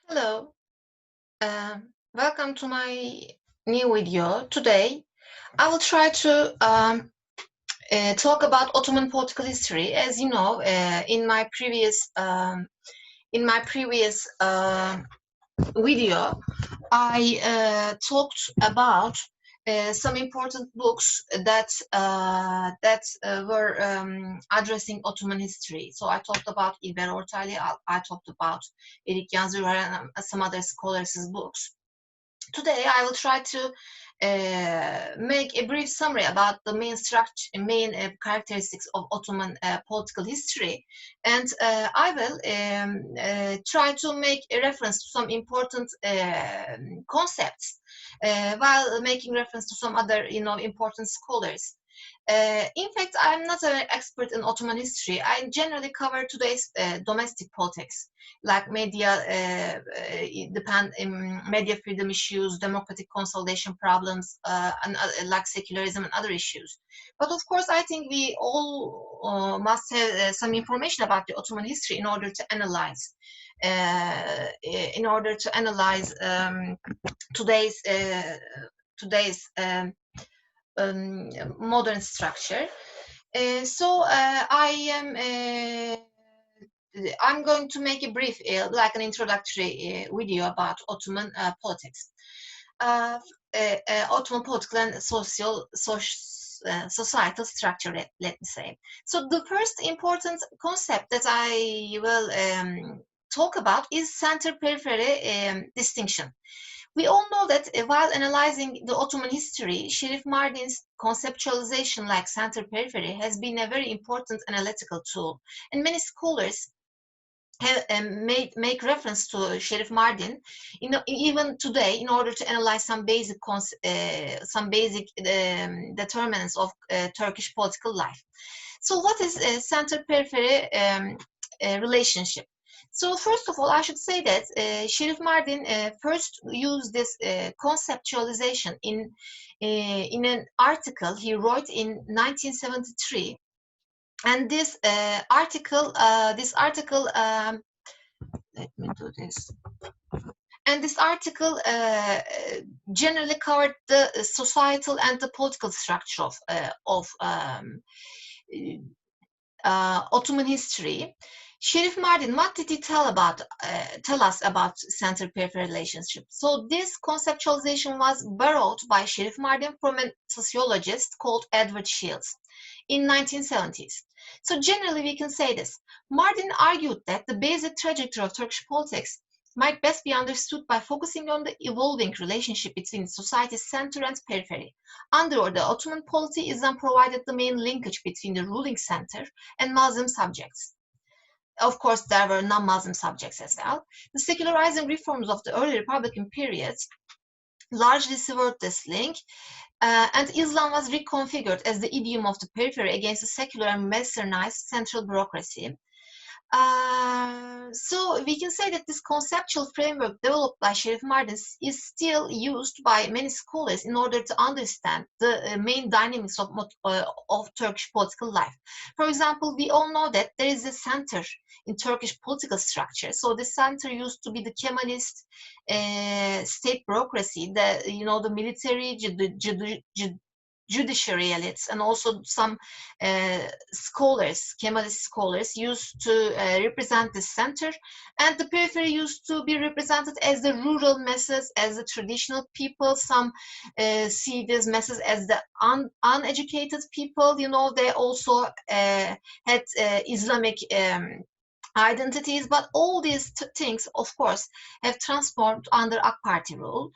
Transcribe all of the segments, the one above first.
Hello, welcome to my new video. Today, I will try to talk about Ottoman political history. As you know, in my previous video, I talked about some important books that were addressing Ottoman history. So I talked about İlber Ortaylı, I talked about Zürcher and some other scholars' books. Today, I will try to make a brief summary about the main characteristics of Ottoman political history, and I will try to make a reference to some important concepts while making reference to some other, important scholars. In fact, I'm not an expert in Ottoman history. I generally cover today's domestic politics, like media freedom issues, democratic consolidation problems, and like secularism and other issues. But of course, I think we all must have some information about the Ottoman history in order to analyze. Today's modern structure. I'm going to make a brief, like an introductory video about Ottoman politics, Ottoman political and societal structure. Let me say. So the first important concept that I will talk about is center-periphery distinction. We all know that while analyzing the Ottoman history, Şerif Mardin's conceptualization like center-periphery has been a very important analytical tool, and many scholars have make reference to Şerif Mardin, even today, in order to analyze some basic determinants of Turkish political life. So, what is a center-periphery relationship? So first of all, I should say that Şerif Mardin first used this conceptualization in an article he wrote in 1973, and this article, let me do this. And this article generally covered the societal and the political structure of Ottoman history. Şerif Mardin, what did he tell us about center-periphery relationship? So this conceptualization was borrowed by Şerif Mardin from a sociologist called Edward Shields in 1970s. So generally we can say this. Mardin argued that the basic trajectory of Turkish politics might best be understood by focusing on the evolving relationship between society's center and periphery. Under the Ottoman polity is then provided the main linkage between the ruling center and Muslim subjects. Of course, there were non-Muslim subjects as well. The secularizing reforms of the early Republican periods largely severed this link, and Islam was reconfigured as the idiom of the periphery against a secular and westernized central bureaucracy. So we can say that this conceptual framework developed by Şerif Mardin is still used by many scholars in order to understand the main dynamics of Turkish political life. For example, we all know that there is a center in Turkish political structure. So the center used to be the Kemalist state bureaucracy, the military, judiciary elites, and also some Kemalist scholars used to represent the center, and the periphery used to be represented as the rural masses, as the traditional people. Some see these masses as the uneducated people. They also had Islamic identities, but all these things, of course, have transformed under AK Party rule.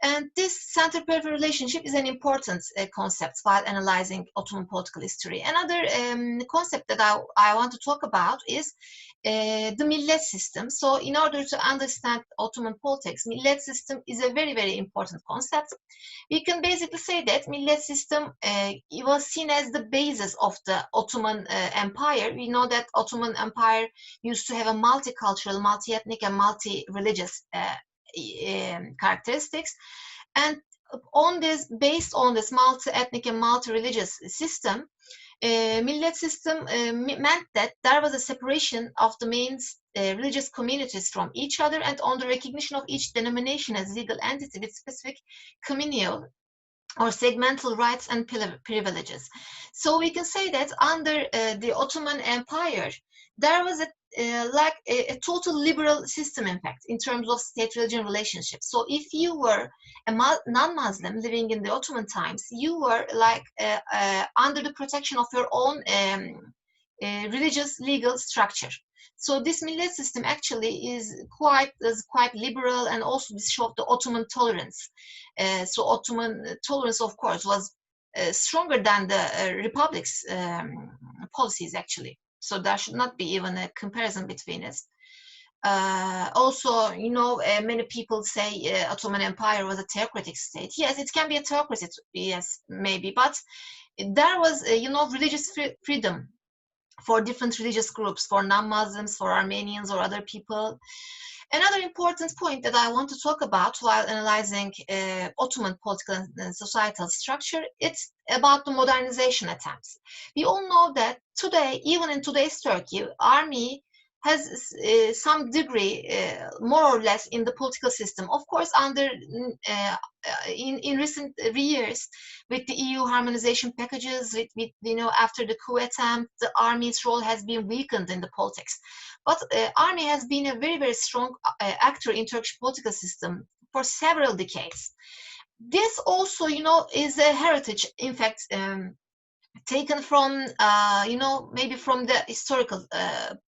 And this center-periphery relationship is an important concept while analyzing Ottoman political history. Another concept that I want to talk about is the Millet system. So in order to understand Ottoman politics, Millet system is a very, very important concept. We can basically say that Millet system it was seen as the basis of the Ottoman Empire. We know that Ottoman Empire used to have a multicultural, multi-ethnic, and multi-religious characteristics, and based on this multi-ethnic and multi-religious system, Millet system meant that there was a separation of the main religious communities from each other, and on the recognition of each denomination as legal entity with specific communal or segmental rights and privileges. So we can say that under the Ottoman Empire, there was a total liberal system, in fact, in terms of state-religion relationships. So if you were a non-Muslim living in the Ottoman times, you were under the protection of your own religious legal structure. So this Millet system actually is quite liberal, and also this showed the Ottoman tolerance. So Ottoman tolerance, of course, was stronger than the Republic's policies, actually. So there should not be even a comparison between it. Also, many people say Ottoman Empire was a theocratic state. Yes, it can be a theocracy, yes, maybe, but there was, religious freedom for different religious groups, for non-Muslims, for Armenians or other people. Another important point that I want to talk about while analyzing Ottoman political and societal structure, it's about the modernization attempts. We all know that today, even in today's Turkey, army has some degree, more or less, in the political system. Of course, in recent years, with the EU harmonization packages, after the coup attempt, the army's role has been weakened in the politics. But army has been a very, very strong actor in Turkish political system for several decades. This also, is a heritage, in fact, taken from, maybe from the historical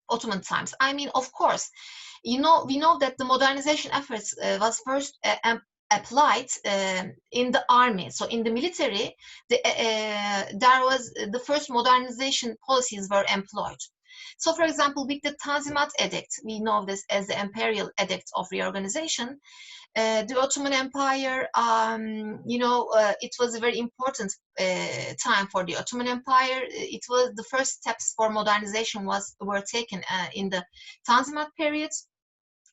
Ottoman times. I mean, of course, we know that the modernization efforts was first applied in the army. So in the military, there was the first modernization policies were employed. So, for example, with the Tanzimat Edict, we know this as the Imperial Edict of Reorganization. The Ottoman Empire, it was a very important time for the Ottoman Empire. It was the first steps for modernization were taken in the Tanzimat period,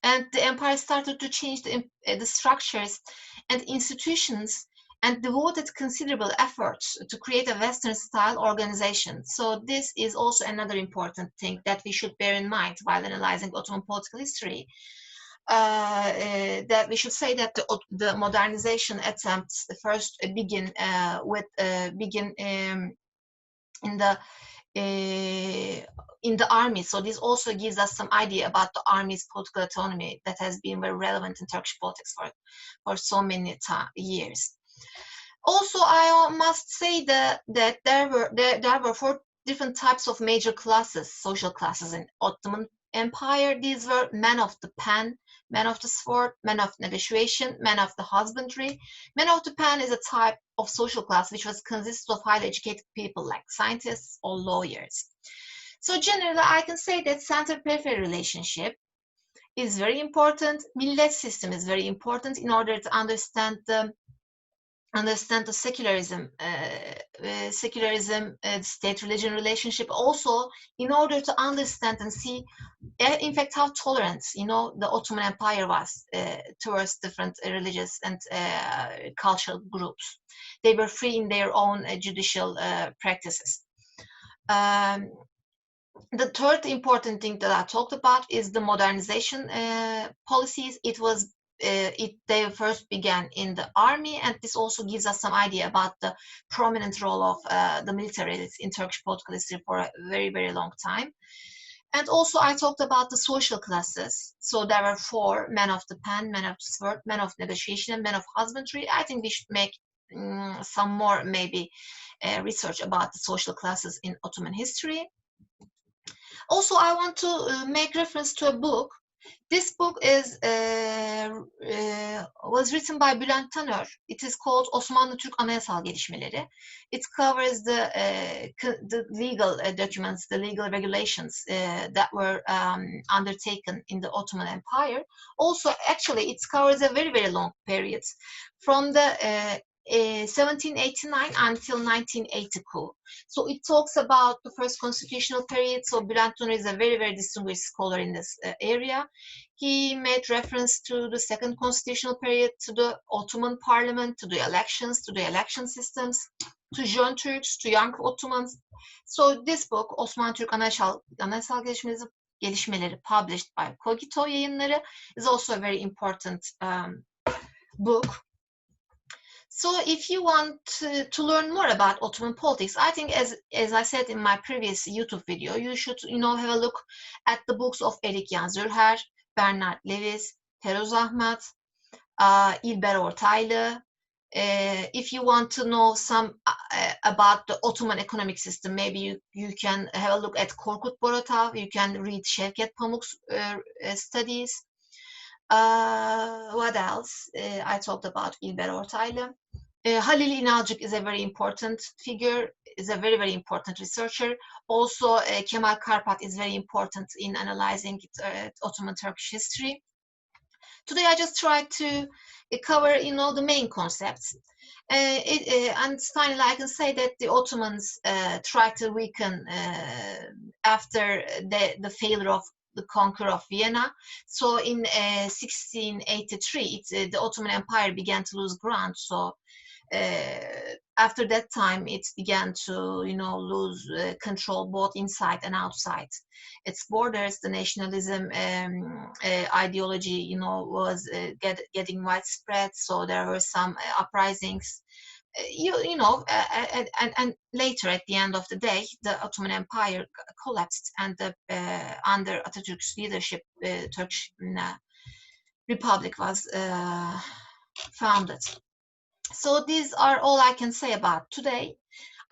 and the empire started to change the structures and institutions, and devoted considerable efforts to create a Western-style organization. So this is also another important thing that we should bear in mind while analyzing Ottoman political history. That we should say that the modernization attempts first begin in the army. So this also gives us some idea about the army's political autonomy that has been very relevant in Turkish politics for so many years. Also, I must say that there were 4 different types of major classes, social classes in Ottoman Empire. These were men of the pen, men of the sword, men of negotiation, men of the husbandry. Men of the pen is a type of social class which was consisted of highly educated people like scientists or lawyers. So generally, I can say that center-periphery relationship is very important. Millet system is very important in order to understand the secularism, state-religion relationship. Also, in order to understand and see, in fact, how tolerant, the Ottoman Empire was towards different religious and cultural groups. They were free in their own judicial practices. The third important thing that I talked about is the modernization policies. They first began in the army, and this also gives us some idea about the prominent role of the military in Turkish political history for a very, very long time. And also I talked about the social classes. So there were 4: men of the pen, men of the sword, men of negotiation, and men of husbandry. I think we should make some more maybe research about the social classes in Ottoman history. Also, I want to make reference to a book. This book was written by Bülent Tanör. It is called Osmanlı Türk Anayasal Gelişmeleri. It covers the legal documents, the legal regulations that were undertaken in the Ottoman Empire. Also, actually, it covers a very, very long period from the 1789 until 1982. So it talks about the first constitutional period. So Bülent Tanör is a very, very distinguished scholar in this area. He made reference to the second constitutional period, to the Ottoman parliament, to the elections, to the election systems. to Jeune Turks, to young Ottomans. So this book, Osmanlı Türk Anayasal Gelişmeleri, published by Cogito Yayınları, is also a very important book. So if you want to learn more about Ottoman politics, I think as I said in my previous YouTube video, you should have a look at the books of Erik Jan Zürcher, Bernard Lewis, Feroz Ahmad, İlber Ortaylı. If you want to know some about the Ottoman economic system, maybe you can have a look at Korkut Boratav, you can read Şevket Pamuk's studies. What else? I talked about İlber Ortaylı. Halil İnalcık is a very important figure, is a very, very important researcher. Also, Kemal Karpat is very important in analyzing Ottoman Turkish history. Today, I just tried to cover, the main concepts. And finally, I can say that the Ottomans tried to weaken after the failure of the conqueror of Vienna. So in 1683, the Ottoman Empire began to lose ground. So after that time, it began to, lose control both inside and outside its borders. The nationalism ideology, was getting widespread. So there were some uprisings. And later, at the end of the day, the Ottoman Empire collapsed, and under Atatürk's leadership, Turkish Republic was founded. So these are all I can say about today.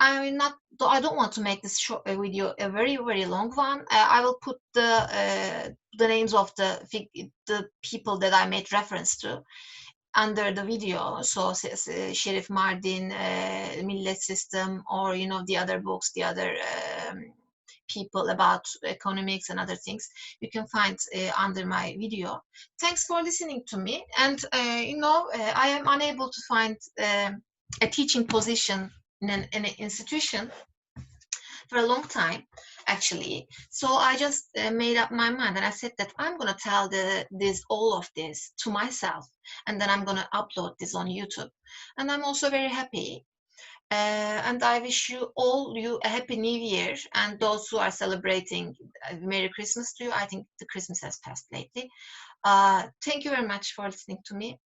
I don't want to make this short video a very, very long one. I will put the names of the people that I made reference to under the video. So Şerif, Mardin, Millet system, or the other books, the other people about economics and other things, you can find under my video. Thanks for listening to me. And I am unable to find a teaching position in an institution for a long time, actually. So I just made up my mind, and I said that I'm going to tell all of this to myself, and then I'm going to upload this on YouTube. And I'm also very happy. And I wish you all a happy New Year, and those who are celebrating, Merry Christmas to you. I think the Christmas has passed lately. Thank you very much for listening to me,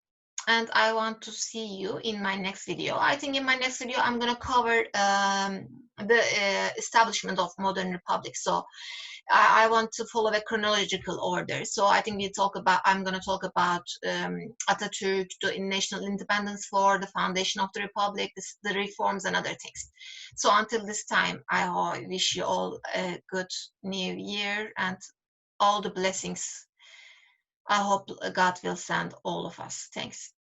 and I want to see you in my next video. I think in my next video I'm going to cover the establishment of modern republic. So I want to follow a chronological order. So I think I'm going to talk about Atatürk, the national independence war, the foundation of the republic, the reforms, and other things. So until this time, I wish you all a good New Year and all the blessings. I hope God will send all of us. Thanks.